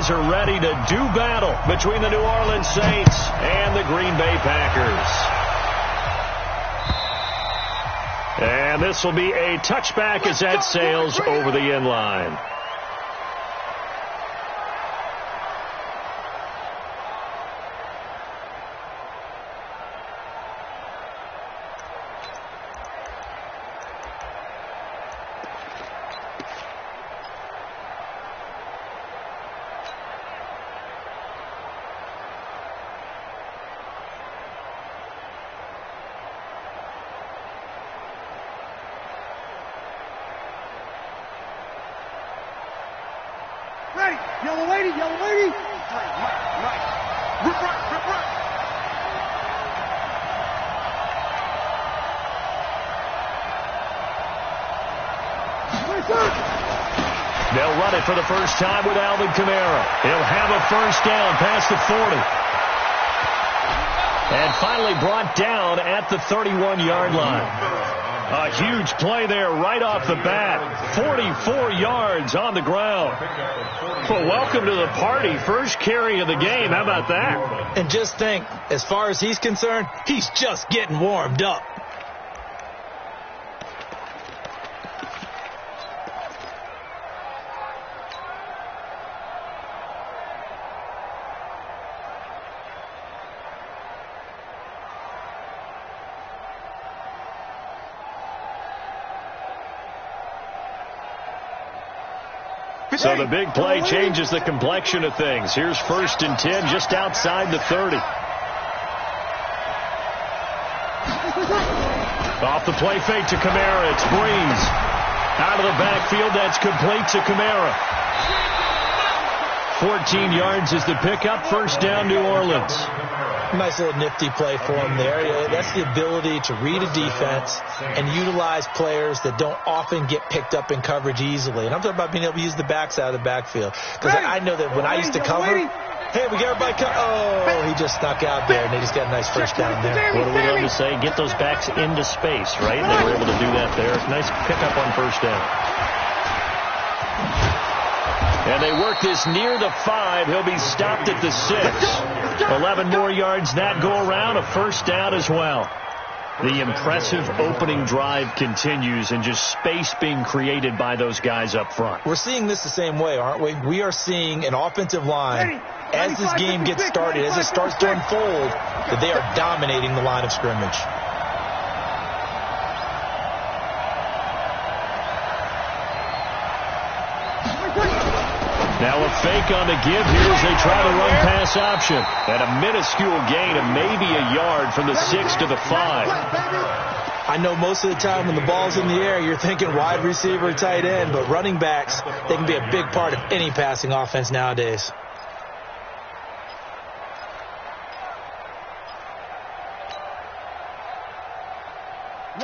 guys are ready to do battle between the New Orleans Saints and the Green Bay Packers. And this will be a touchback as that sails over the end line. Ready, yellow lady, yellow lady. Right. Rip. They'll run it for the first time with Alvin Kamara. He'll have a first down past the 40. And finally brought down at the 31-yard line. A huge play there right off the bat. 44 yards on the ground. Well, welcome to the party. First carry of the game. How about that? And just think, as far as he's concerned, he's just getting warmed up. So the big play changes the complexion of things. Here's 1st and 10 just outside the 30. Off the play fake to Kamara. It's Breeze. Out of the backfield. That's complete to Kamara. 14 yards is the pickup. First down, New Orleans. Nice little nifty play for him there. That's the ability to read a defense and utilize players that don't often get picked up in coverage easily. And I'm talking about being able to use the backs out of the backfield. Because I know that when I used to cover, hey, we got everybody oh, he just snuck out there, and they just got a nice first down there. What do we love to say? Get those backs into space, right? They were able to do that there. Nice pickup on first down. And they work this near the 5. He'll be stopped at the 6. 11 more yards that go around. A first down as well. The impressive opening drive continues, and just space being created by those guys up front. We're seeing this the same way, aren't we? We are seeing an offensive line, as this game gets started, as it starts to unfold, that they are dominating the line of scrimmage. Now a fake on the give here as they try to run pass option. And a minuscule gain of maybe a yard from the 6 to the 5. I know most of the time when the ball's in the air, you're thinking wide receiver, tight end, but running backs, they can be a big part of any passing offense nowadays.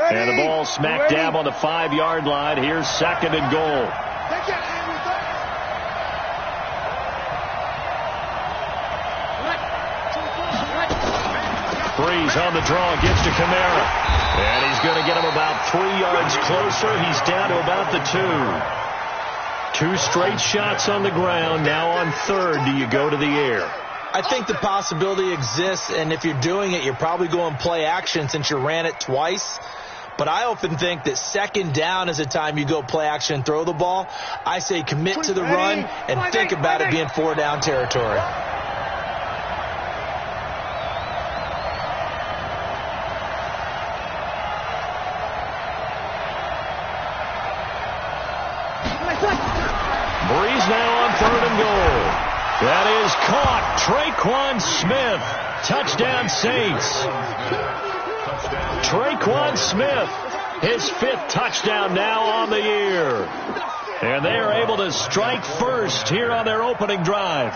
And the ball smack dab on the 5-yard line. Here's 2nd and goal. Breeze on the draw, gets to Kamara. And he's going to get him about 3 yards closer. He's down to about the 2. 2 straight shots on the ground. Now on 3rd, do you go to the air? I think the possibility exists, and if you're doing it, you're probably going play action since you ran it twice. But I often think that 2nd down is the time you go play action and throw the ball. I say commit to the run and think about it being 4-down territory. Breeze now on 3rd and goal. That is caught. Traquan Smith. Touchdown Saints. Traquan Smith, his 5th touchdown now on the year. And they are able to strike first here on their opening drive.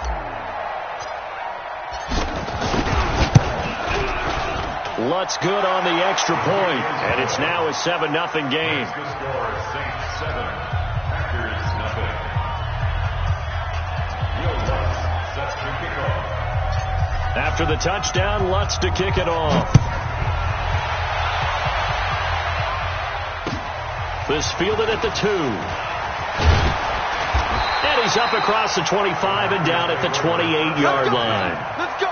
Lutz good on the extra point, and it's now a 7-0 game. After the touchdown, Lutz to kick it off. This fielded at the 2. And Well, he's up across the 25 and down at the 28-yard line. Let's go.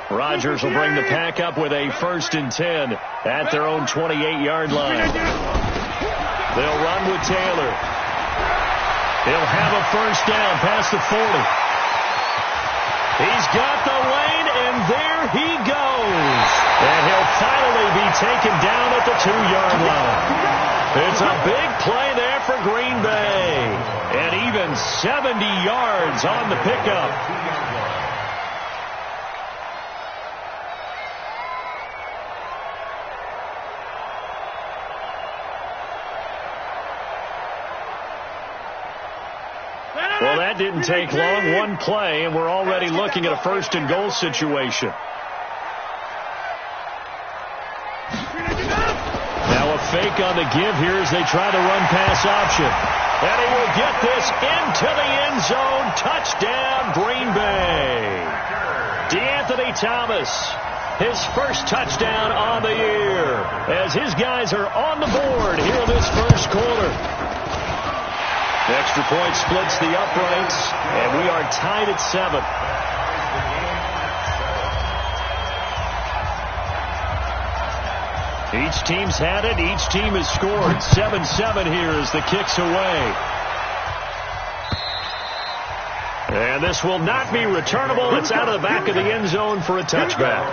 Rodgers will bring the pack up with a 1st and 10 at their own 28-yard line. They'll run with Taylor. He'll have a 1st down past the 40. He's got the lane, and there he goes. And he'll finally be taken down at the 2-yard line. It's a big play there for Green Bay. And even 70 yards on the pickup. Well, that didn't take long. One play, and we're already looking at a 1st and goal situation. Now a fake on the give here as they try to run pass option. And he will get this into the end zone. Touchdown, Green Bay. DeAnthony Thomas, his 1st touchdown on the year, as his guys are on the board here in this 1st quarter. The extra point splits the uprights, and we are tied at 7. Each team's had it. Each team has scored. 7-7 here as the kick's away. And this will not be returnable. It's out of the back of the end zone for a touchback.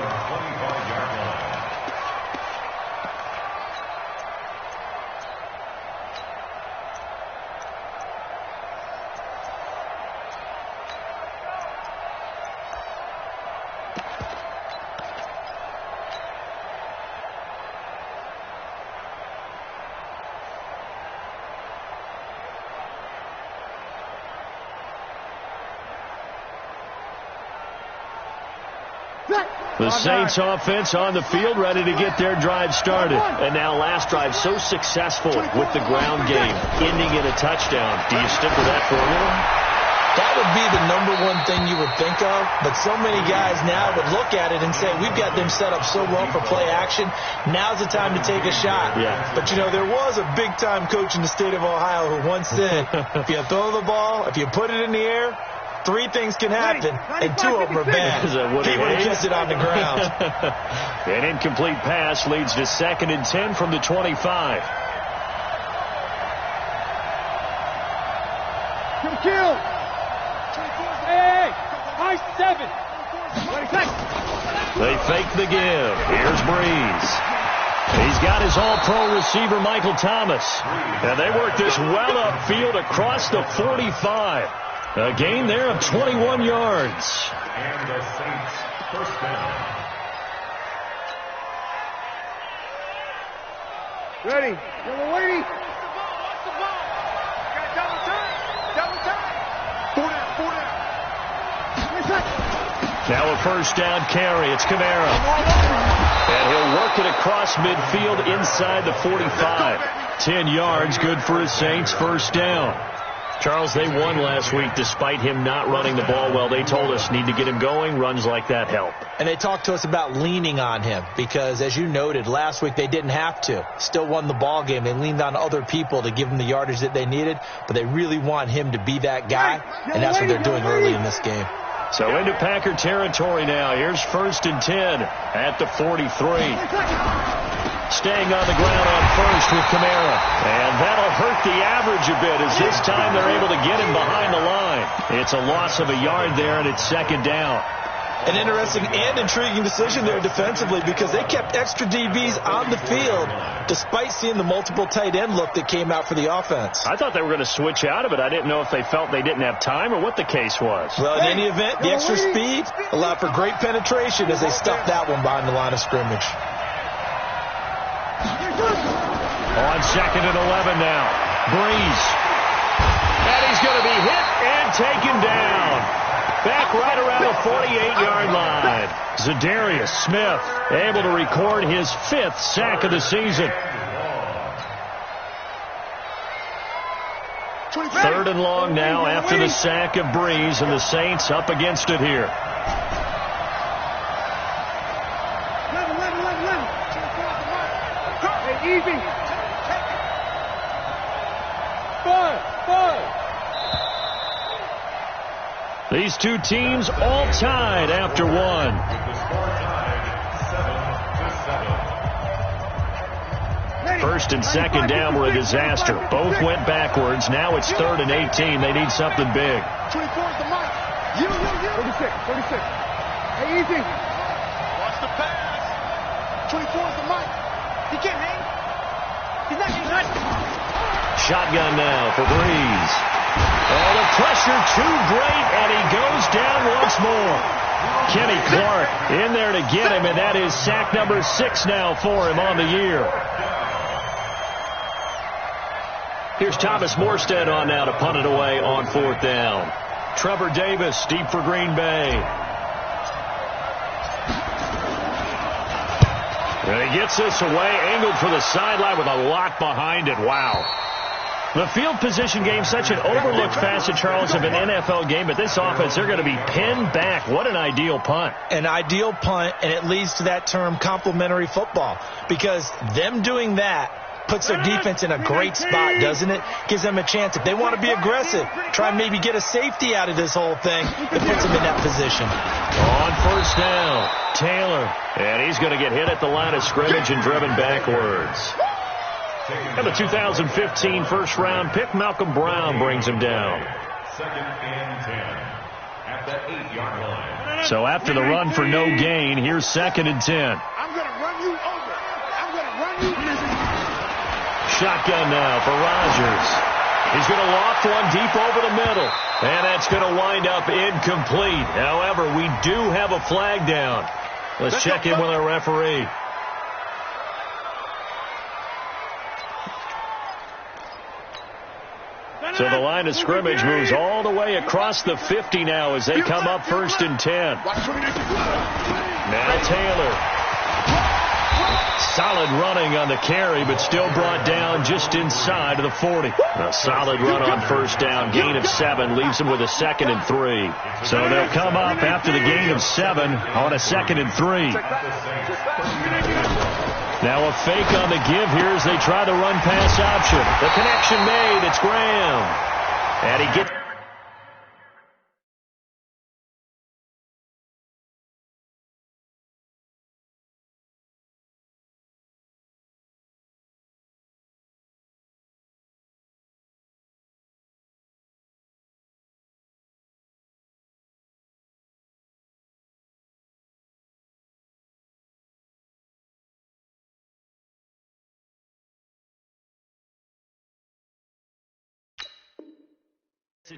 The Saints offense on the field, ready to get their drive started. And now last drive so successful with the ground game, ending in a touchdown. Do you stick with that formula? That would be the #1 thing you would think of, but so many guys now would look at it and say, we've got them set up so well for play action. Now's the time to take a shot. Yeah. But, you know, there was a big-time coach in the state of Ohio who once said, if you throw the ball, if you put it in the air, 3 things can happen, and 2 of them are bad. He would have kissed it on the ground. An incomplete pass leads to 2nd and 10 from the 25. Kill. Hey, high 7. They fake the give. Here's Breeze. He's got his all-pro receiver, Michael Thomas. And they work this well upfield across the 45. A gain there of 21 yards. And the Saints 1st down. Ready. Yellow lady. Watch the ball. Got double time. Double time. 4 down. Now a 1st down carry. It's Kamara. And he'll work it across midfield inside the 45. 10 yards, good for his Saints. 1st down. Charles, they won last week despite him not running the ball well. They told us need to get him going. Runs like that help. And they talked to us about leaning on him because, as you noted, last week they didn't have to. Still won the ball game. They leaned on other people to give them the yardage that they needed, but they really want him to be that guy, and that's what they're doing early in this game. So into Packer territory now. Here's 1st and 10 at the 43. Staying on the ground on 1st with Kamara. And that'll hurt the average a bit as this time they're able to get him behind the line. It's a loss of a yard there, and it's 2nd down. An interesting and intriguing decision there defensively because they kept extra DBs on the field despite seeing the multiple tight end look that came out for the offense. I thought they were going to switch out of it. I didn't know if they felt they didn't have time or what the case was. Well, in any event, the extra speed allowed for great penetration as they stuffed that one behind the line of scrimmage. On 2nd and 11 now. Breeze. And he's going to be hit and taken down. Back right around the 48-yard line. Zadarius Smith able to record his 5th sack of the season. 3rd and long now after the sack of Breeze, and the Saints up against it here. 11. Hey, easy. 5. These two teams all tied after one. First and second down were a disaster. Both went backwards. Now it's 3rd and 18. They need something big. 24 is the mic. 36. Hey, easy. Watch the pass. 24 is the mic. He can't hang. He's not. Shotgun now for Breeze. Oh, the pressure too great, and he goes down once more. Kenny Clark in there to get him, and that is sack number 6 now for him on the year. Here's Thomas Morstead on now to punt it away on 4th down. Trevor Davis deep for Green Bay. And he gets this away, angled for the sideline with a lot behind it. Wow. The field position game, such an overlooked facet, Charles, of an NFL game, but this offense, they're going to be pinned back. What an ideal punt. An ideal punt, and it leads to that term complementary football, because them doing that puts their defense in a great spot, doesn't it? Gives them a chance. If they want to be aggressive, try and maybe get a safety out of this whole thing, it puts them in that position. On 1st down, Taylor. And he's going to get hit at the line of scrimmage and driven backwards. And the 2015 first-round pick, Malcolm Brown, brings him down. 2nd and 10 at the 8-yard line. So after the run for no gain, here's 2nd and 10. I'm going to run you over. I'm going to run you. Shotgun now for Rodgers. He's going to loft one deep over the middle. And that's going to wind up incomplete. However, we do have a flag down. Let's check in with our referee. So the line of scrimmage moves all the way across the 50 now as they come up 1st and 10. Now Taylor. Solid running on the carry, but still brought down just inside of the 40. A solid run on 1st down. Gain of 7 leaves them with a 2nd and 3. So they'll come up after the gain of 7 on a 2nd and 3. Now a fake on the give here as they try the run-pass option. The connection made. It's Graham. And he gets...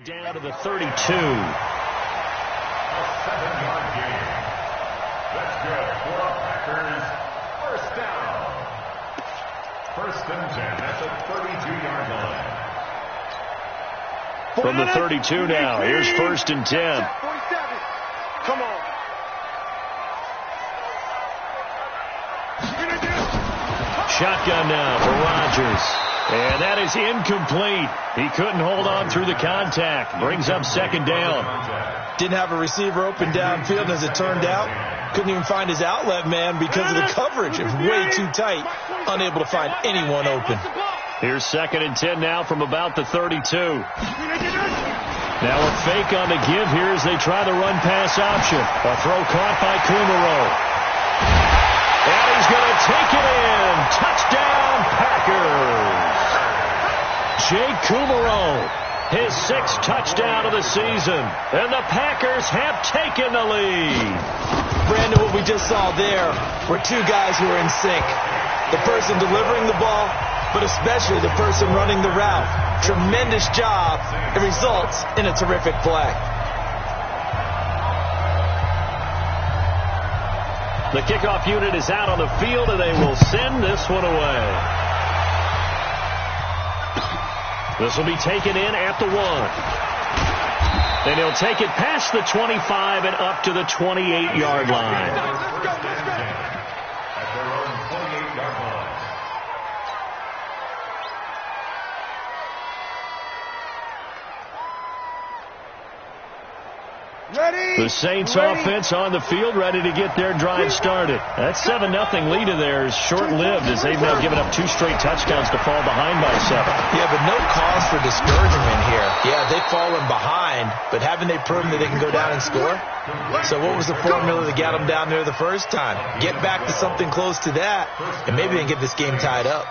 down to the 32. A 7-yard gain. That's good for our Packers. 1st down. 1st and 10. That's a 32-yard line. From the 32 now, here's 1st and 10. Come on. Shotgun now for Rodgers. And that is incomplete. He couldn't hold on through the contact. Brings up 2nd down. Didn't have a receiver open downfield, and as it turned out, couldn't even find his outlet man because of the coverage. It was way too tight, unable to find anyone open. Here's 2nd and 10 now from about the 32. Now a fake on the give here as they try the run-pass option. A throw caught by Kumaro. And he's going to take it in. Touchdown, Packers. Jake Kumaro, his 6th touchdown of the season. And the Packers have taken the lead. Brandon, what we just saw there were two guys who were in sync. The person delivering the ball, but especially the person running the route. Tremendous job. It results in a terrific play. The kickoff unit is out on the field, and they will send this one away. This will be taken in at the 1. And he'll take it past the 25 and up to the 28-yard line. At their own 28-yard line. The Saints offense on the field, ready to get their drive started. That 7-0 lead of theirs short-lived as they've now given up 2 straight touchdowns to fall behind by 7. Yeah, but no cause for discouragement here. Yeah, they've fallen behind, but haven't they proven that they can go down and score? So what was the formula that got them down there the first time? Get back to something close to that, and maybe they can get this game tied up.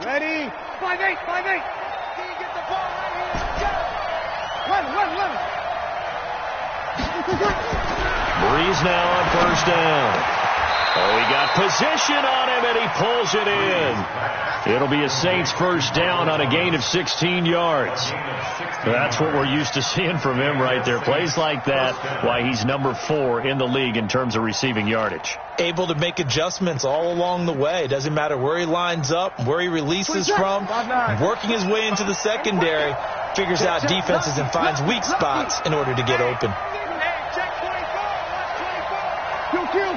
Ready? 5-8, 5-8. Can you get the ball right here? Run. Breeze now on first down. Oh, he got position on him, and he pulls it in. It'll be a Saints first down on a gain of 16 yards. That's what we're used to seeing from him right there. Plays like that, why he's number 4 in the league in terms of receiving yardage. Able to make adjustments all along the way. Doesn't matter where he lines up, where he releases from, working his way into the secondary, figures out defenses and finds weak spots in order to get open.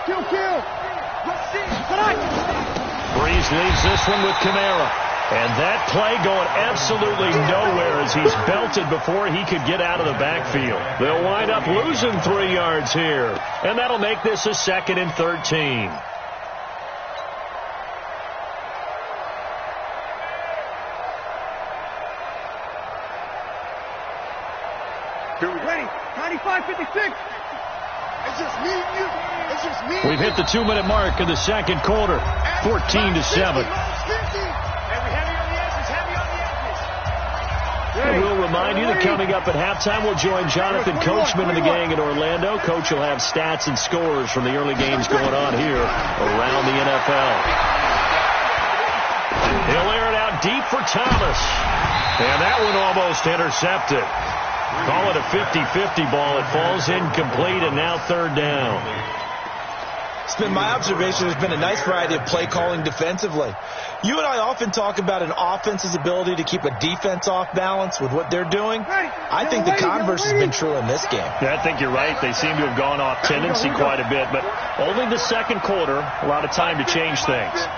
Kill. Breeze leaves this one with Kamara. And that play going absolutely nowhere as he's belted before he could get out of the backfield. They'll wind up losing 3 yards here. And that'll make this a 2nd and 13. Ready? 95-56. It's just me and you. It's just me. We've hit the 2-minute mark in the second quarter. 14-7. And we'll remind you that coming up at halftime, we'll join Jonathan Coachman and the gang in Orlando. Coach will have stats and scores from the early games going on here around the NFL. He'll air it out deep for Thomas. And that one almost intercepted. Call it a 50-50 ball. It falls incomplete, and now 3rd down. It's been my observation there's been a nice variety of play calling defensively. You and I often talk about an offense's ability to keep a defense off balance with what they're doing. I think the converse has been true in this game. Yeah, I think you're right. They seem to have gone off tendency quite a bit, but only the second quarter, a lot of time to change things.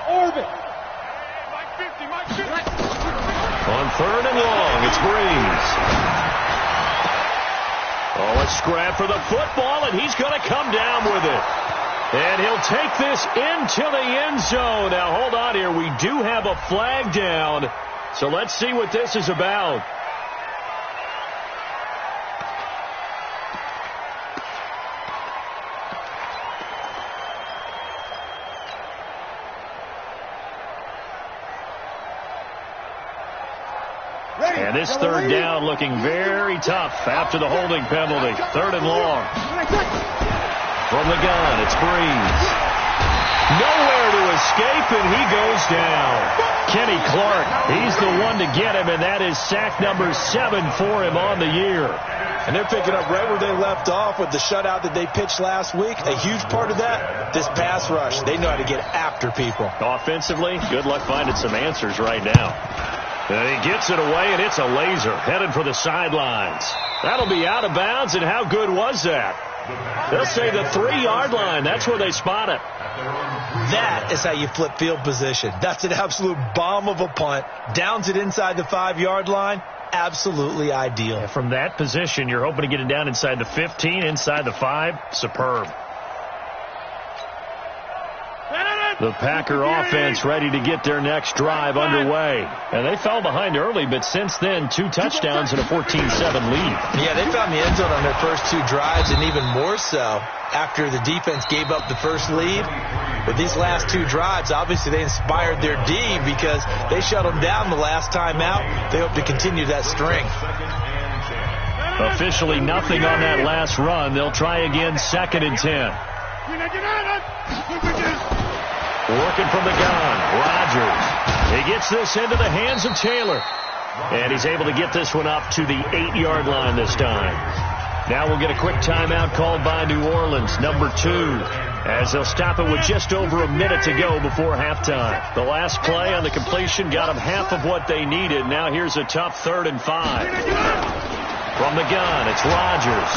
Orbit. On 3rd and long, it's Breeze. Oh, a scrap for the football, and he's going to come down with it. And he'll take this into the end zone. Now, hold on here. We do have a flag down, so let's see what this is about. And this 3rd down looking very tough after the holding penalty. 3rd and long. From the gun, it's Breeze. Nowhere to escape, and he goes down. Kenny Clark, he's the one to get him, and that is sack number 7 for him on the year. And they're picking up right where they left off with the shutout that they pitched last week. A huge part of that, this pass rush. They know how to get after people. Offensively, good luck finding some answers right now. And he gets it away, and it's a laser headed for the sidelines. That'll be out of bounds, and how good was that? They'll say the 3-yard line. That's where they spot it. That is how you flip field position. That's an absolute bomb of a punt. Downs it inside the 5-yard line. Absolutely ideal. Yeah, from that position, you're hoping to get it down inside the 15, inside the 5. Superb. The Packer offense ready to get their next drive underway. And they fell behind early, but since then, 2 touchdowns and a 14-7 lead. Yeah, they found the end zone on their first 2 drives, and even more so after the defense gave up the first lead. But these last 2 drives, obviously they inspired their D because they shut them down the last time out. They hope to continue that string. Officially nothing on that last run. They'll try again 2nd and 10. Working from the gun, Rodgers. He gets this into the hands of Taylor. And he's able to get this one up to the 8-yard line this time. Now we'll get a quick timeout called by New Orleans, number 2, as they'll stop it with just over a minute to go before halftime. The last play on the completion got them half of what they needed. Now here's a tough 3rd and 5. From the gun, it's Rodgers.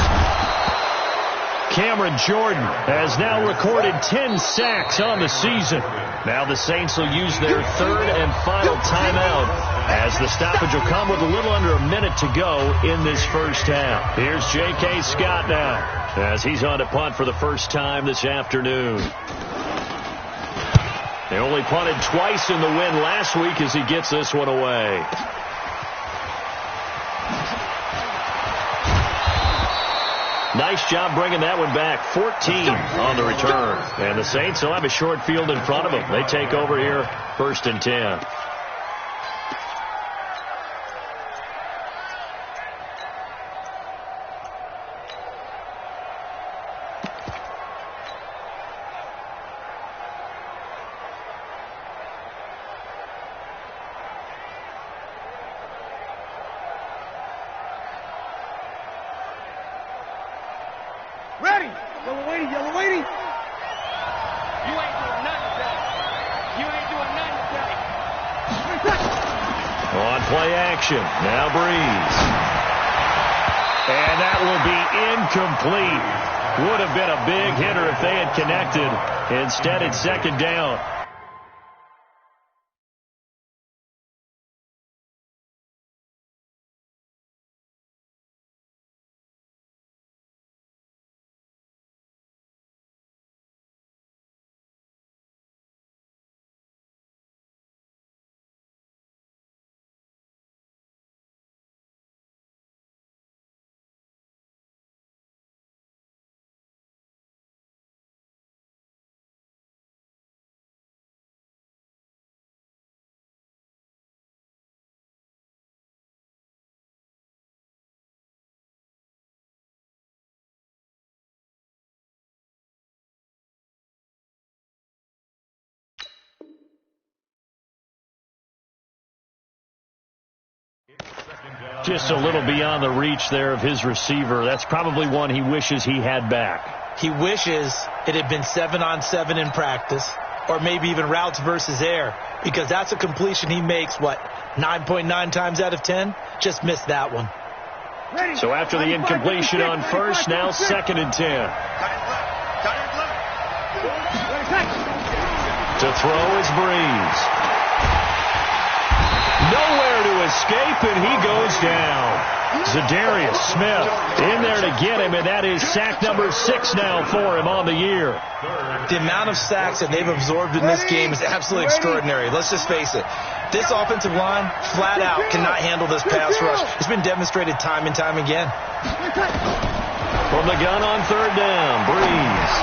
Cameron Jordan has now recorded 10 sacks on the season. Now the Saints will use their third and final timeout as the stoppage will come with a little under a minute to go in this first half. Here's J.K. Scott now as he's on to punt for the first time this afternoon. They only punted twice in the win last week as he gets this one away. Nice job bringing that one back. 14 on the return. And the Saints will have a short field in front of them. They take over here, 1st and 10. Ready. Yellow lady, yellow lady. You ain't doing nothing today. You ain't doing nothing today. On play action. Now Breeze. And that will be incomplete. Would have been a big hitter if they had connected. Instead, it's 2nd down. Just a little beyond the reach there of his receiver. That's probably one he wishes he had back. He wishes it had been 7-on-7 in practice, or maybe even routes versus air, because that's a completion he makes, 9.9 times out of 10? Just missed that one. So after the incompletion on first, now 2nd and 10. To throw is Breeze. Nowhere to escape, and he goes down. Zadarius Smith in there to get him, and that is sack number 6 now for him on the year. The amount of sacks that they've absorbed in this game is absolutely extraordinary. Let's just face it. This offensive line, flat out, cannot handle this pass rush. It's been demonstrated time and time again. From the gun on 3rd down, Breeze.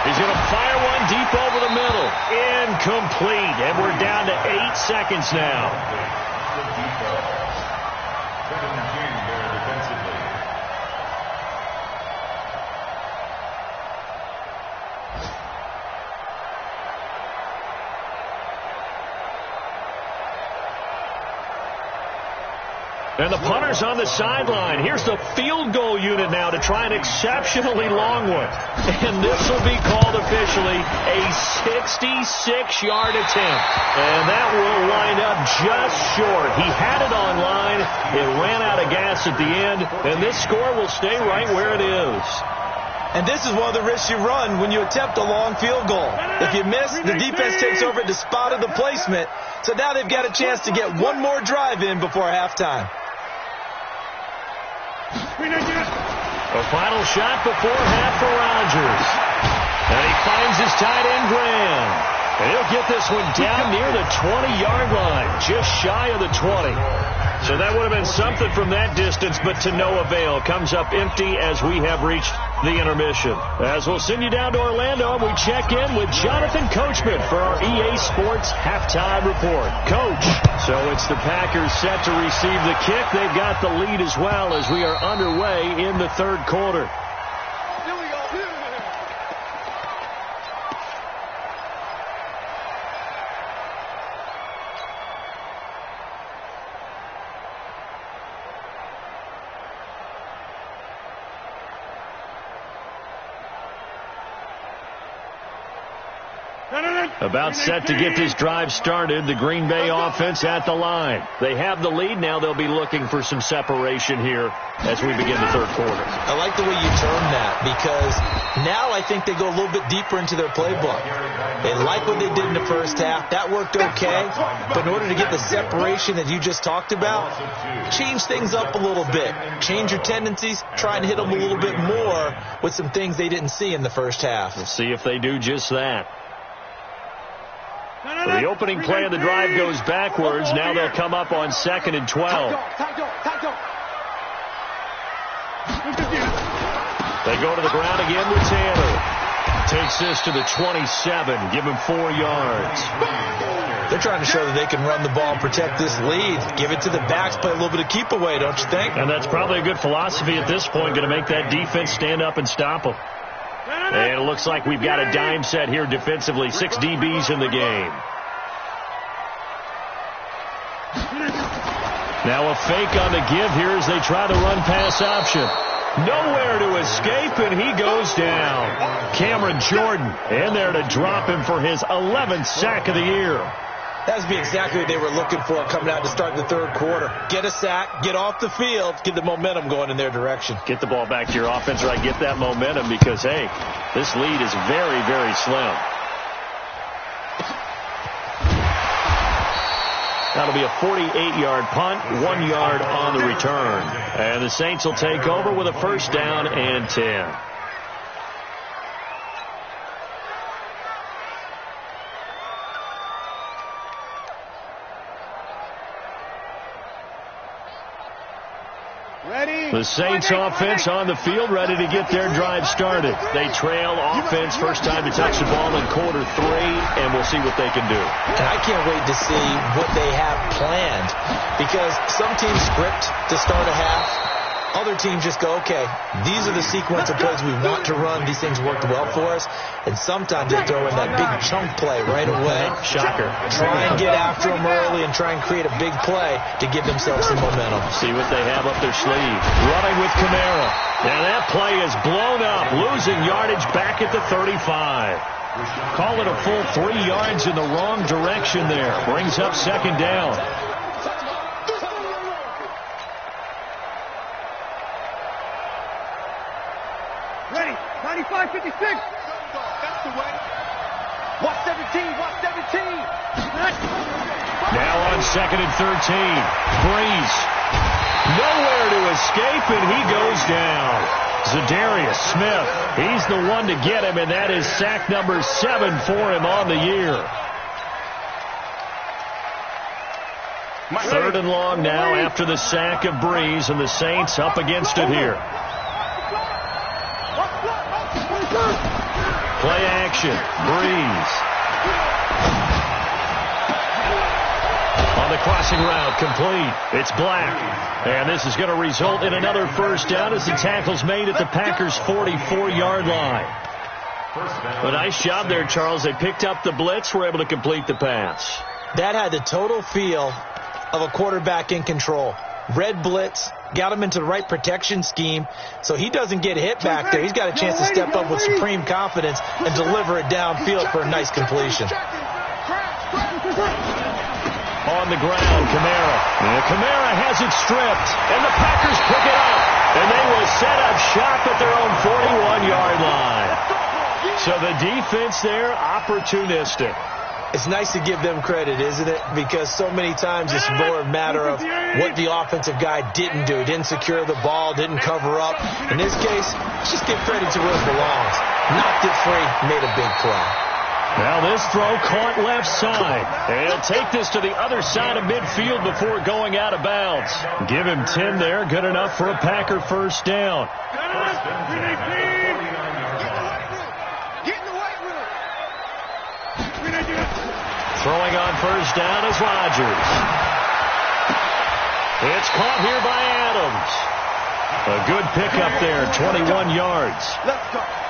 He's going to fire one deep over the middle. Incomplete. And we're down to 8 seconds now. And the punter's on the sideline. Here's the field goal unit now to try an exceptionally long one. And this will be called officially a 66-yard attempt. And that will wind up just short. He had it on line. It ran out of gas at the end. And this score will stay right where it is. And this is one of the risks you run when you attempt a long field goal. If you miss, the defense takes over at the spot of the placement. So now they've got a chance to get one more drive in before halftime. A final shot before half for Rodgers. And he finds his tight end, Graham. And he'll get this one down near the 20-yard line, just shy of the 20. So that would have been something from that distance, but to no avail. Comes up empty as we have reached the intermission. As we'll send you down to Orlando, and we check in with Jonathan Coachman for our EA Sports Halftime Report. Coach, so it's the Packers set to receive the kick. They've got the lead as well as we are underway in the 3rd quarter. No. About set to get this drive started. The Green Bay offense at the line. They have the lead. Now they'll be looking for some separation here as we begin the third quarter. I like the way you term that, because now I think they go a little bit deeper into their playbook. They like what they did in the first half. That worked okay. But in order to get the separation that you just talked about, change things up a little bit. Change your tendencies. Try and hit them a little bit more with some things they didn't see in the first half. We'll see if they do just that. So the opening play of the drive goes backwards. Now they'll come up on 2nd and 12. They go to the ground again with Taylor. Takes this to the 27. Give him 4 yards. They're trying to show that they can run the ball and protect this lead. Give it to the backs, play a little bit of keep away, don't you think? And that's probably a good philosophy at this point. Going to make that defense stand up and stop them. And it looks like we've got a dime set here defensively. 6 DBs in the game. Now a fake on the give here as they try the run-pass option. Nowhere to escape, and he goes down. Cameron Jordan in there to drop him for his 11th sack of the year. That would be exactly what they were looking for coming out to start the third quarter. Get a sack, get off the field, get the momentum going in their direction. Get the ball back to your offense, right? Get that momentum because, hey, this lead is very, very slim. That'll be a 48-yard punt, 1 yard on the return. And the Saints will take over with a first down and 10. The Saints offense on the field, ready to get their drive started. They trail offense, first time to touch the ball in quarter 3, and we'll see what they can do. And I can't wait to see what they have planned, because some teams script to start a half. Other teams just go, okay, these are the sequence of plays we want to run. These things worked well for us. And sometimes they throw in that big chunk play right away. Shocker. Try and get after them early and try and create a big play to give themselves some momentum. See what they have up their sleeve. Running with Kamara. And that play is blown up, losing yardage back at the 35. Call it a full 3 yards in the wrong direction there. Brings up second down. Ready, 95, 56. That's the way. Watch 17, watch 17. Now on 2nd and 13. Breeze. Nowhere to escape, and he goes down. Zadarius Smith, he's the one to get him, and that is sack number 7 for him on the year. 3rd and long now after the sack of Breeze, and the Saints up against it here. Play action. Breeze. On the crossing route, complete. It's Black. And this is going to result in another first down as the tackle's made at the Packers' 44-yard line. A nice job there, Charles. They picked up the blitz, were able to complete the pass. That had the total feel of a quarterback in control. Red blitz, got him into the right protection scheme, so he doesn't get hit back there. He's got a chance to step up with supreme confidence and deliver it downfield for a nice completion. On the ground, Kamara. And Kamara has it stripped, and the Packers pick it up, and they will set up shop at their own 41-yard line. So the defense there, opportunistic. It's nice to give them credit, isn't it? Because so many times it's more a matter of what the offensive guy didn't do. Didn't secure the ball, didn't cover up. In this case, let's just give credit to where it belongs. Knocked it free, made a big play. Now this throw caught left side. And he'll take this to the other side of midfield before going out of bounds. Give him 10 there, good enough for a Packer first down. Throwing on first down is Rodgers. It's caught here by Adams. A good pickup there, 21 yards.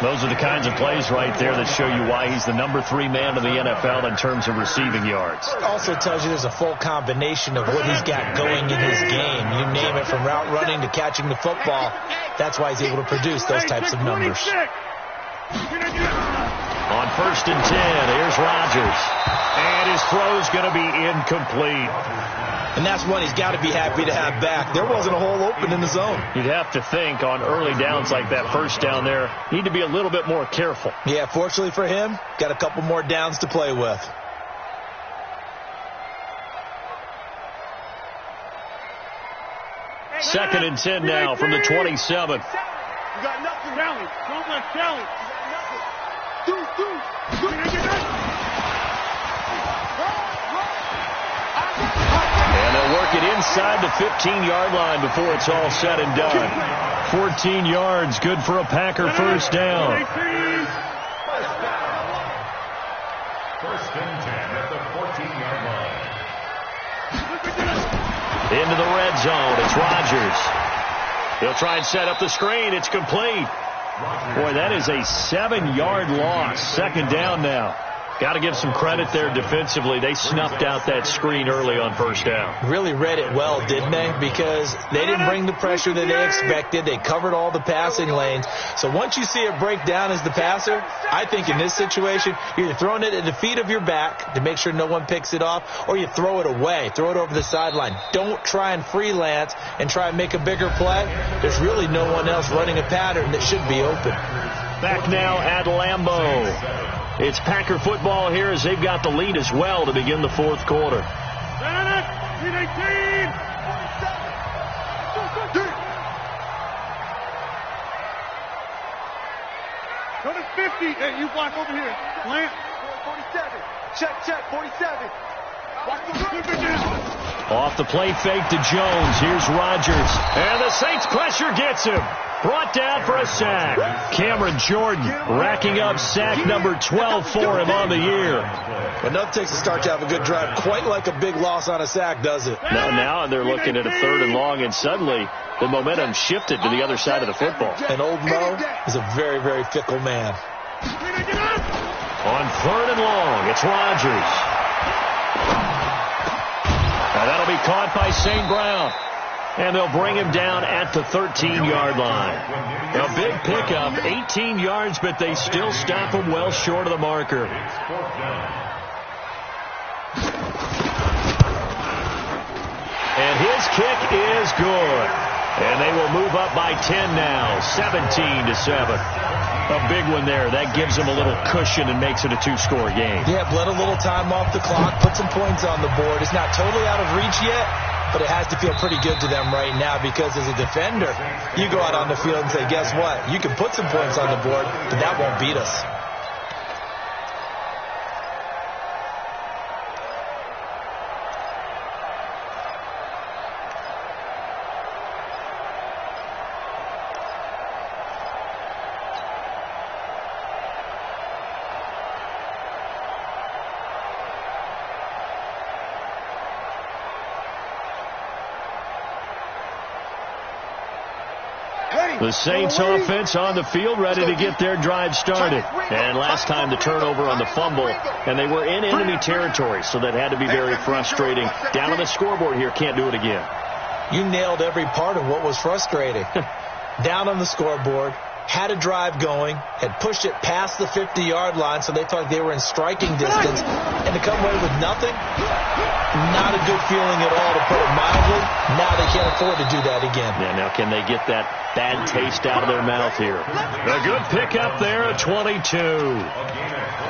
Those are the kinds of plays right there that show you why he's the number 3 man in the NFL in terms of receiving yards. It also tells you there's a full combination of what he's got going in his game. You name it, from route running to catching the football. That's why he's able to produce those types of numbers. On 1st and 10, here's Rodgers. And his throw's going to be incomplete. And that's one he's got to be happy to have back. There wasn't a hole open in the zone. You'd have to think on early downs like that, first down there, need to be a little bit more careful. Yeah, fortunately for him, got a couple more downs to play with. Second and 10 now from the 27. You got nothing. Sally. Don't let Sally. You got nothing. And they'll work it inside the 15-yard line before it's all said and done. 14 yards, good for a Packer first down. First and 10 at the 14-yard line. Into the red zone, it's Rodgers. He'll try and set up the screen. It's complete. Boy, that is a 7-yard loss. Second down now. Got to give some credit there defensively. They snuffed out that screen early on first down. Really read it well, didn't they? Because they didn't bring the pressure that they expected. They covered all the passing lanes. So once you see it break down as the passer, I think in this situation, you're throwing it at the feet of your back to make sure no one picks it off, or you throw it away. Throw it over the sideline. Don't try and freelance and try and make a bigger play. There's really no one else running a pattern that should be open. Back now at Lambeau. It's Packer football here as they've got the lead as well to begin the fourth quarter. Go to 50. Hey, you block over here. Lance. 47. Check, 47. Off the play fake to Jones. Here's Rodgers. And the Saints pressure gets him. Brought down for a sack. Cameron Jordan racking up sack number 12 for him on the year. But nothing takes a start to have a good drive. Quite like a big loss on a sack, does it? Now they're looking at a 3rd and long, and suddenly the momentum shifted to the other side of the football. And old Mo is a very, very fickle man. On 3rd and long, it's Rodgers. Now that'll be caught by St. Brown. And they'll bring him down at the 13-yard line. A big pickup, 18 yards, but they still stop him well short of the marker. And his kick is good. And they will move up by 10 now, 17-7. A big one there. That gives them a little cushion and makes it a 2-score game. Yeah, bled a little time off the clock, put some points on the board. It's not totally out of reach yet, but it has to feel pretty good to them right now because as a defender, you go out on the field and say, guess what? You can put some points on the board, but that won't beat us. The Saints offense on the field ready to get their drive started. And last time the turnover on the fumble, and they were in enemy territory, so that had to be very frustrating. Down on the scoreboard here, can't do it again. You nailed every part of what was frustrating. Down on the scoreboard, had a drive going, had pushed it past the 50-yard line, so they felt like they were in striking distance, and to come away with nothing, not a good feeling at all, to put it mildly. Now they can't afford to do that again. Yeah, now can they get that bad taste out of their mouth here? A good pickup there at 22.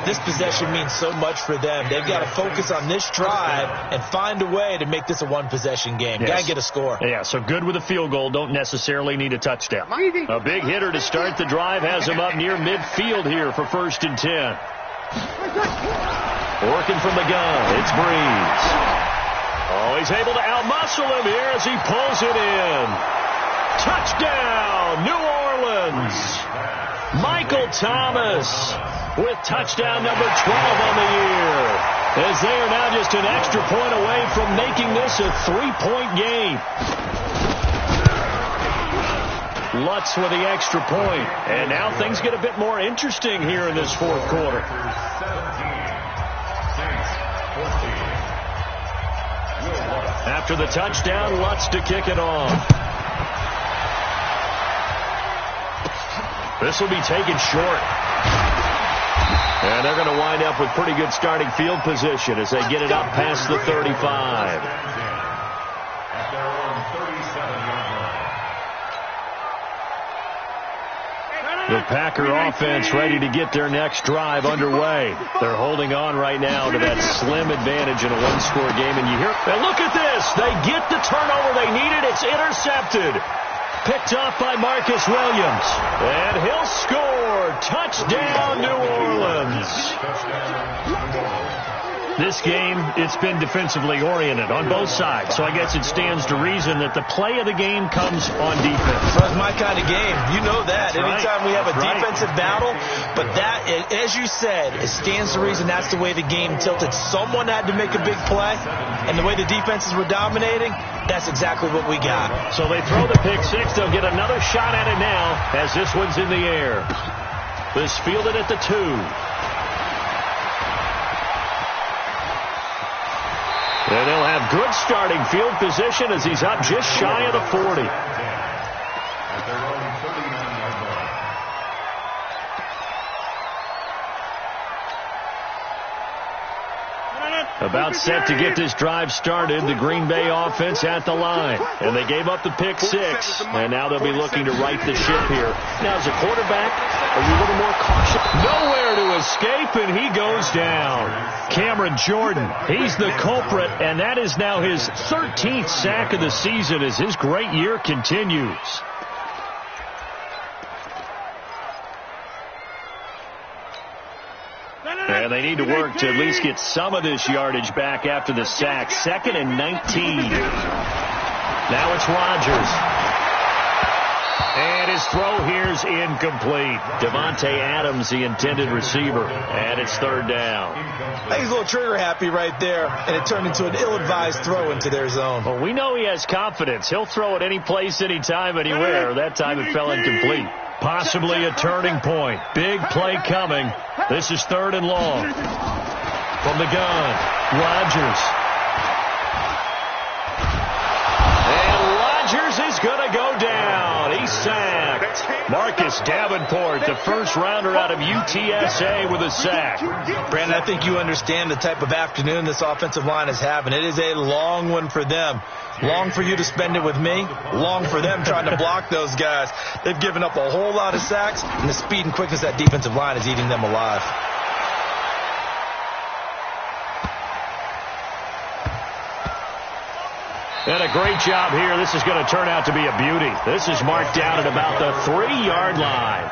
This possession means so much for them. They've got to focus on this drive and find a way to make this a one-possession game. Yes. Got to get a score. Yeah, so good with a field goal. Don't necessarily need a touchdown. A big hitter to start the drive has him up near midfield here for 1st and 10. Working from the gun, it's Breeze. Oh, he's able to outmuscle him here as he pulls it in. Touchdown, New Orleans. Michael Thomas with touchdown number 12 on the year, as they are now just an extra point away from making this a 3-point game. Lutz with the extra point, and now things get a bit more interesting here in this fourth quarter. After the touchdown, Lutz to kick it off. This will be taken short. And they're going to wind up with pretty good starting field position as they get it up past the 35. At their own 37-yard line. The Packer offense ready to get their next drive underway. They're holding on right now to that slim advantage in a one-score game. And you hear, and look at this. They get the turnover they needed. It's intercepted. Picked off by Marcus Williams. And he'll score. Touchdown, New Orleans. This game, it's been defensively oriented on both sides. So I guess it stands to reason that the play of the game comes on defense. That's my kind of game. You know that. Anytime we have a defensive battle. But that, as you said, it stands to reason that's the way the game tilted. Someone had to make a big play. And the way the defenses were dominating, that's exactly what we got. So they throw the pick six. They'll get another shot at it now as this one's in the air. This fielded at the 2. And they'll have good starting field position as he's up just shy of the 40. At their own 39-yard line. About set to get this drive started, the Green Bay offense at the line. And they gave up the pick six, and now they'll be looking to right the ship here. Now, as a quarterback, are you a little more cautious? Nowhere to escape, and he goes down. Cameron Jordan, he's the culprit, and that is now his 13th sack of the season as his great year continues. And they need to work to at least get some of this yardage back after the sack. 2nd and 19. Now it's Rodgers. And his throw here's incomplete. Devontae Adams, the intended receiver. And it's 3rd down. I think he's a little trigger happy right there, and it turned into an ill-advised throw into their zone. Well, we know he has confidence. He'll throw it any place, anytime, anywhere. That time it fell incomplete. Possibly a turning point. Big play coming. This is 3rd and long. From the gun, Rodgers. And Rodgers is going to go down. He's sacked. Marcus Davenport, the first rounder out of UTSA with a sack. Brandon, I think you understand the type of afternoon this offensive line is having. It is a long one for them. Long for you to spend it with me. Long for them trying to block those guys. They've given up a whole lot of sacks, and the speed and quickness of that defensive line is eating them alive. And a great job here. This is going to turn out to be a beauty. This is marked down at about the 3-yard line.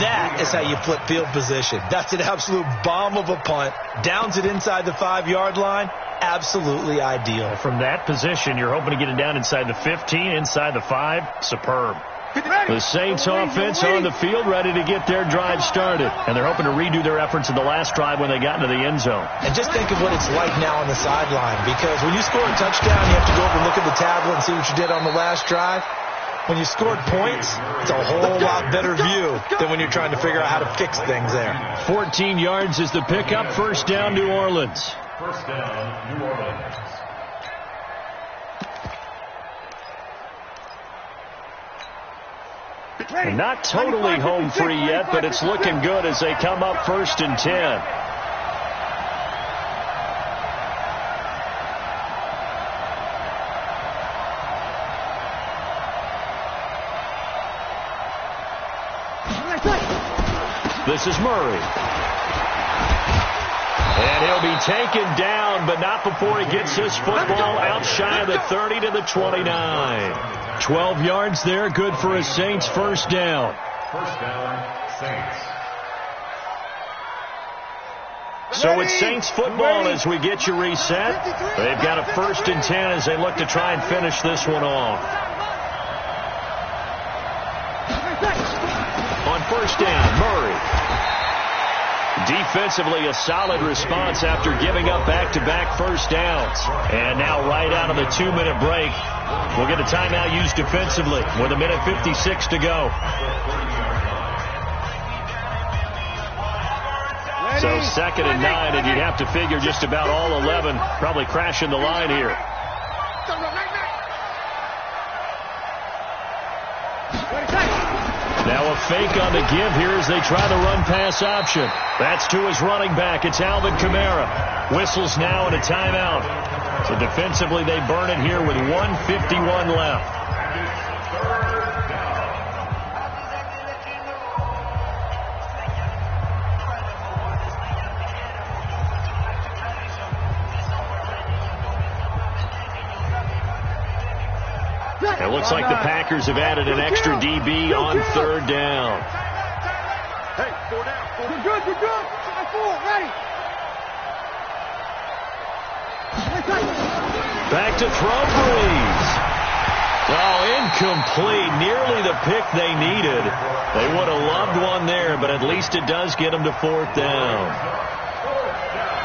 That is how you flip field position. That's an absolute bomb of a punt. Downs it inside the 5-yard line. Absolutely ideal. From that position, you're hoping to get it down inside the 15, inside the 5. Superb. The Saints offense on the field ready to get their drive started. And they're hoping to redo their efforts in the last drive when they got into the end zone. And just think of what it's like now on the sideline. Because when you score a touchdown, you have to go over and look at the tablet and see what you did on the last drive. When you scored points, it's a whole lot better view than when you're trying to figure out how to fix things there. 14 yards is the pickup. 1st down, New Orleans. 1st down, New Orleans. Not totally home free yet, but it's looking good as they come up 1st and 10. This is Murray. And he'll be taken down, but not before he gets his football out shy of the 30 to the 29. 12 yards there, good for a Saints 1st down. 1st down, Saints. So it's Saints football as we get you reset. They've got a 1st and 10 as they look to try and finish this one off. On 1st down, Murray. Defensively, a solid response after giving up back-to-back 1st downs. And now right out of the 2-minute break, we'll get a timeout used defensively with 1:56 to go. So 2nd and 9, and you'd have to figure just about all 11 probably crashing the line here. Now a fake on the give here as they try the run-pass option. That's to his running back. It's Alvin Kamara. Whistles now and a timeout. So defensively, they burn it here with 1:51 left. It looks like the Packers have added an extra DB on third down. Hey, 4 down. You're good, you're good. 5-4, ready. Back to throw, Breeze. Oh, incomplete. Nearly the pick they needed. They would have loved one there, but at least it does get them to fourth down.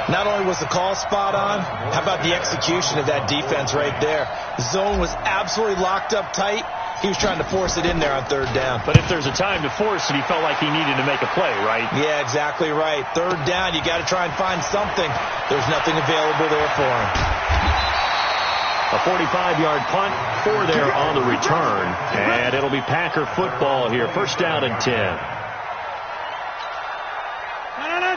Not only was the call spot on, how about the execution of that defense right there? The zone was absolutely locked up tight. He was trying to force it in there on third down. But if there's a time to force it, he felt like he needed to make a play, right? Yeah, exactly right. Third down, you got to try and find something. There's nothing available there for him. A 45-yard punt, 4 there on the return. And it'll be Packer football here. First down and 10.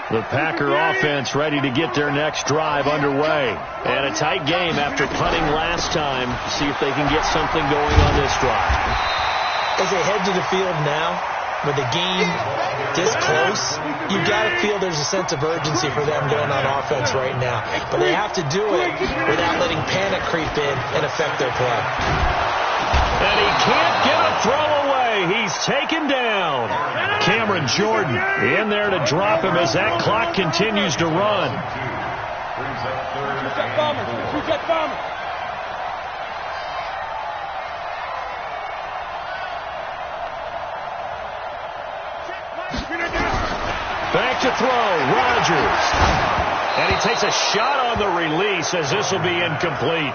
The Packer offense ready to get their next drive underway. And a tight game after punting last time. See if they can get something going on this drive. As they head to the field now, with the game this close, you've got to feel there's a sense of urgency for them going on offense right now. But they have to do it without letting panic creep in and affect their play. And he can't get a throw away. He's taken down. Cameron Jordan in there to drop him as that clock continues to run. Back to throw, Rodgers. And he takes a shot on the release as this will be incomplete.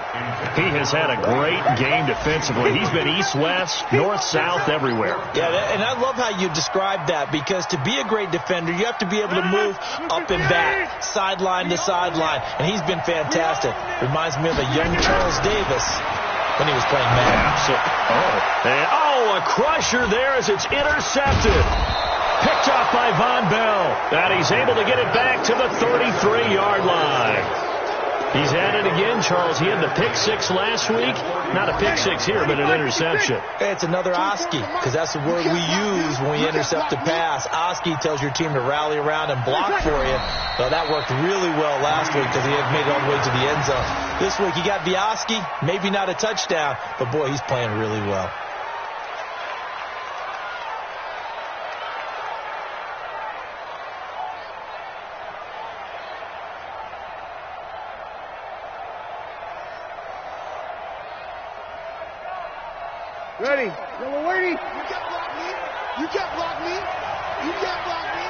He has had a great game defensively. He's been east-west, north-south, everywhere. Yeah, and I love how you described that, because to be a great defender, you have to be able to move up and back, sideline to sideline, and he's been fantastic. Reminds me of a young Charles Davis when he was playing Madden. A crusher there as it's intercepted. Picked off by Von Bell. And he's able to get it back to the 33-yard line. He's at it again, Charles. He had the pick six last week. Not a pick six here, but an interception. It's another Oski, because that's the word we use when we intercept a pass. Oski tells your team to rally around and block for you. Well, that worked really well last week because he had made it all the way to the end zone. This week he got the Oski, maybe not a touchdown, but boy, he's playing really well. Ready. Yellow lady. You can't block me. You can't block me. You can't block me.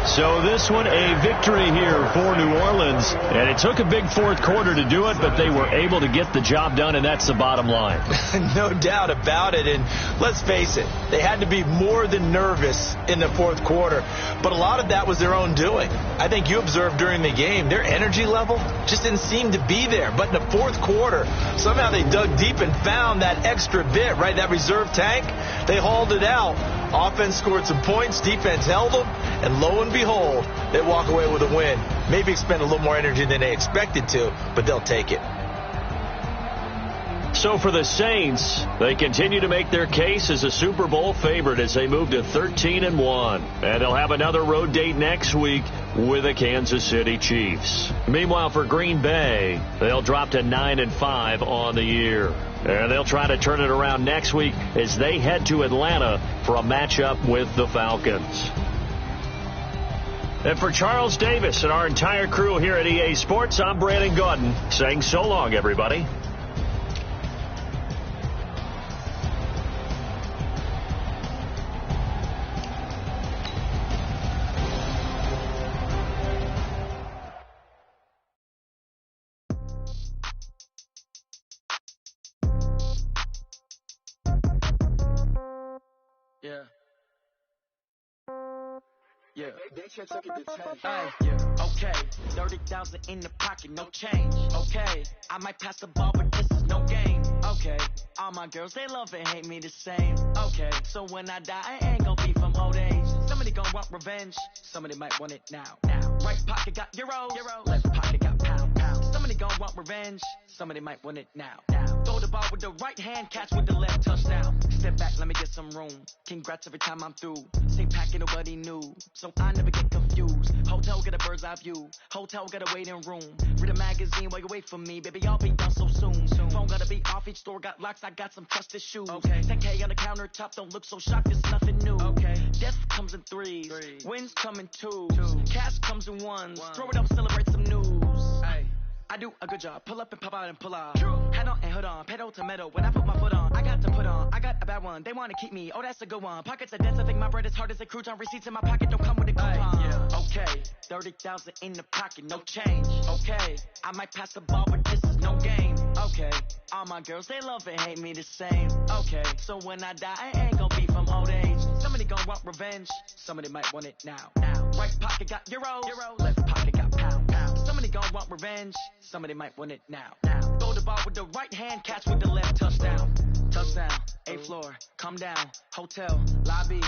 So this one, a victory here for New Orleans. And it took a big fourth quarter to do it, but they were able to get the job done, and that's the bottom line. No doubt about it. And let's face it, they had to be more than nervous in the fourth quarter. But a lot of that was their own doing. I think you observed during the game, their energy level just didn't seem to be there. But in the fourth quarter, somehow they dug deep and found that extra bit, right, that reserve tank. They hauled it out. Offense scored some points, defense held them, and lo and behold, they walk away with a win. Maybe expend a little more energy than they expected to, but they'll take it. So for the Saints, they continue to make their case as a Super Bowl favorite as they move to 13-1. And they'll have another road date next week with the Kansas City Chiefs. Meanwhile, for Green Bay, they'll drop to 9-5 on the year. And they'll try to turn it around next week as they head to Atlanta for a matchup with the Falcons. And for Charles Davis and our entire crew here at EA Sports, I'm Brandon Gaudin saying so long, everybody. Yeah. Yeah. They can't take it to 10. Yeah. Okay. 30,000 in the pocket, no change. Okay. I might pass the ball, but this is no game. Okay. All my girls, they love and hate me the same. Okay. So when I die, I ain't gonna be from old age. Somebody gonna want revenge. Somebody might want it now. Right pocket got euros. Left pocket got pound. Somebody gonna want revenge. Somebody might want it now. Throw the ball with the right hand, catch with the left, touchdown. Step back, let me get some room. Congrats every time I'm through. Same packet, nobody knew, so I never get confused. Hotel got a bird's eye view. Hotel got a waiting room. Read a magazine while you wait for me, baby. I'll be done so soon. Phone gotta be off. Each store got locks. I got some trusted shoes. Okay. 10K on the countertop. Don't look so shocked. It's nothing new. Okay. Death comes in threes. Wins come in twos. Cash comes in ones. Throw it up, celebrate some news. Hey. I do a good job. Pull up and pop out and pull out. Head on and hood on. Pedal to metal. When I put my foot on, I got to put on. I got a bad one. They want to keep me. Oh, that's a good one. Pockets are dense. I think my bread is hard as a crouton. Receipts in my pocket don't come with a coupon. Yeah. Okay. 30,000 in the pocket. No change. Okay. I might pass the ball, but this is no game. Okay. All my girls, they love and hate me the same. Okay. So when I die, I ain't gonna be from old age. Somebody gonna want revenge. Somebody might want it now. Right pocket got euros. Left pocket got pound. Somebody gonna want revenge. Somebody might want it now. Throw the ball with the right hand, catch with the left, touchdown. Touchdown, 8th floor, come down, hotel, lobby.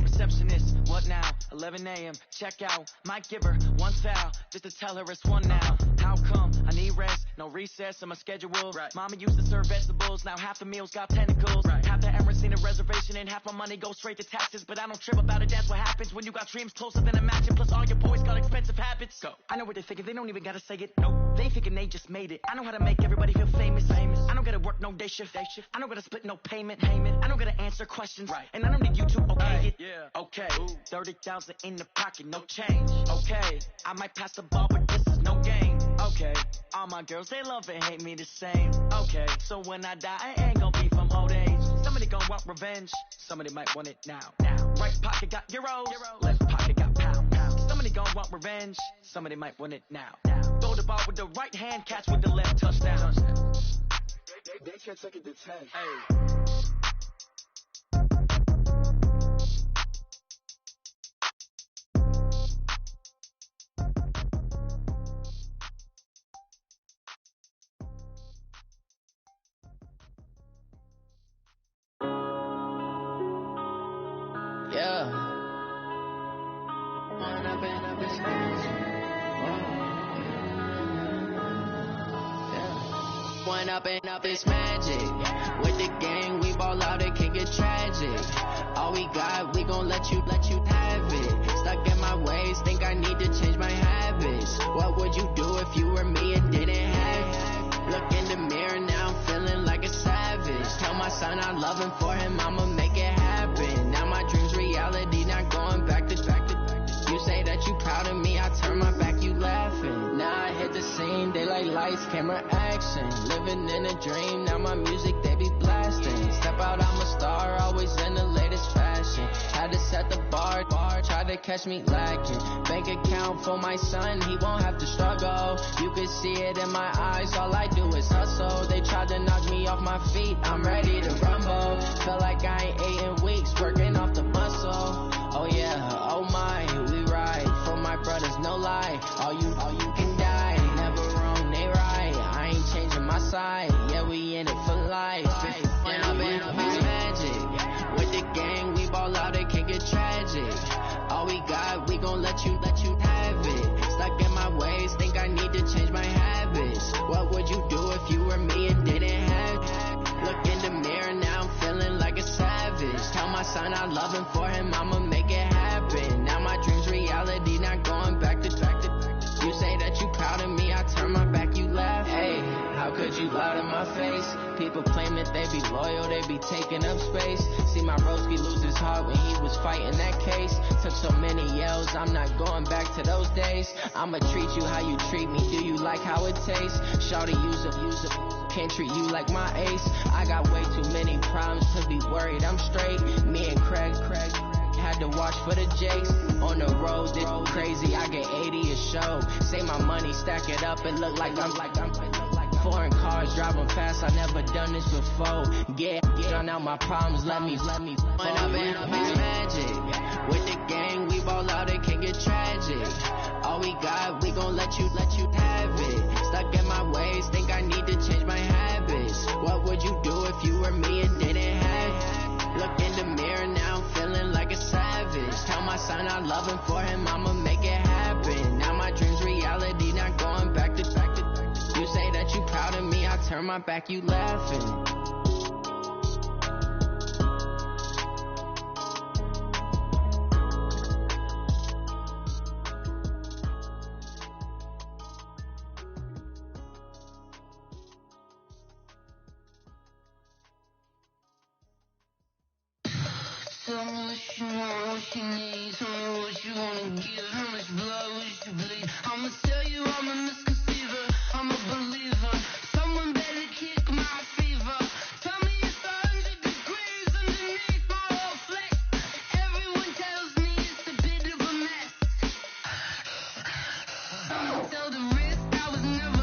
Receptionist, what now? 11 a.m., check out. Might give her one foul, just to tell her it's one now. How come? I need rest, no recess in my schedule. Right. Mama used to serve vegetables, now half the meals got tentacles. Right. Half the Emirates need a reservation and half my money goes straight to taxes. But I don't trip about it, that's what happens when you got dreams closer than a match. Plus all your boys got expensive habits. Go. I know what they're thinking, they don't even gotta say it. Nope. They thinking they just made it. I know how to make everybody feel famous. I don't gotta work no day shift. I don't gotta split no payment. I don't gotta answer questions. Right. And I don't need you to okay it. Yeah. Okay. 30,000 in the pocket, no change. Okay. I might pass the ball, but this is no game. Okay. All my girls, they love and hate me the same. Okay. So when I die, I ain't gonna be from old age. Somebody gonna want revenge. Somebody might want it now. Right pocket got euros. Left pocket got pound. Somebody gonna want revenge. Somebody might want it now. Throw the ball with the right hand, catch with the left, touchdown. They can't take it to 10. Hey. Up it's magic. With the gang, we ball out, it can get tragic. All we got, we gon' let you have it. Stuck in my ways, think I need to change my habits. What would you do if you were me and didn't have it? Look in the mirror, now I'm feeling like a savage. Tell my son I love him, for him I'ma make it happen. Now my dream's reality, not going back to. You say that you proud of me, I turn my back, you laughing. Now I hit the scene, they like lights, camera, action. Living in a dream, now my music, they be blasting. Step out, I'm a star, always in the latest fashion. Had to set the bar, try to catch me lacking. Bank account for my son, he won't have to struggle. You can see it in my eyes, all I do is hustle. They tried to knock me off my feet, I'm ready to rumble. Feel like I ain't ate in weeks, working off the muscle. Oh yeah, oh my, we ride for my brothers, no lie. All you can die, never wrong, they right. I ain't changing my side, yeah, we in it for life. And I've been up is magic. With the gang, we ball out, it can get tragic. All we got, we gon' let you have it. Stuck in my ways, think I need to change my habits. What would you do if you were me and didn't have it? Look in the mirror, now I'm feeling like a savage. Tell my son I love him, for him I'ma make it happen. Now my dream's reality, not going back to. You say that you proud of me, I turn my back, you laugh. Hey, how could you lie to my face? People claim that they be loyal, they be taking up space. See my broski lose his heart when he was fighting that case. Took so many yells, I'm not going back to those days. I'ma treat you how you treat me, do you like how it tastes? Shawty, use it, can't treat you like my ace. I got way too many problems to be worried, I'm straight. Me and Craig had to watch for the Jakes. On the road, it's crazy, I get 80 a show. Say my money, stack it up, it look like I'm Foreign cars driving fast, I never done this before. Get on out my problems, let me. When I've been up, it's magic. With the gang, we ball out, it can get tragic. All we got, we gon' let you have it. Stuck in my ways, think I need to change my habits. What would you do if you were me and didn't have it? Look in the mirror now, I'm feeling like a savage. Tell my son I love him, for him I'ma make it happen. Now my dream's reality, not going back to. You say that you proud of me, I turn my back, you laughing. Tell me what you want, what you need. Tell me what you wanna give. How much blood would you bleed? I'ma tell you I'm a misconceiver. I'm a believer. Someone better kick my fever. Tell me it's 100 degrees underneath my whole flesh. Everyone tells me it's a bit of a mess. Someone tell the risk I was never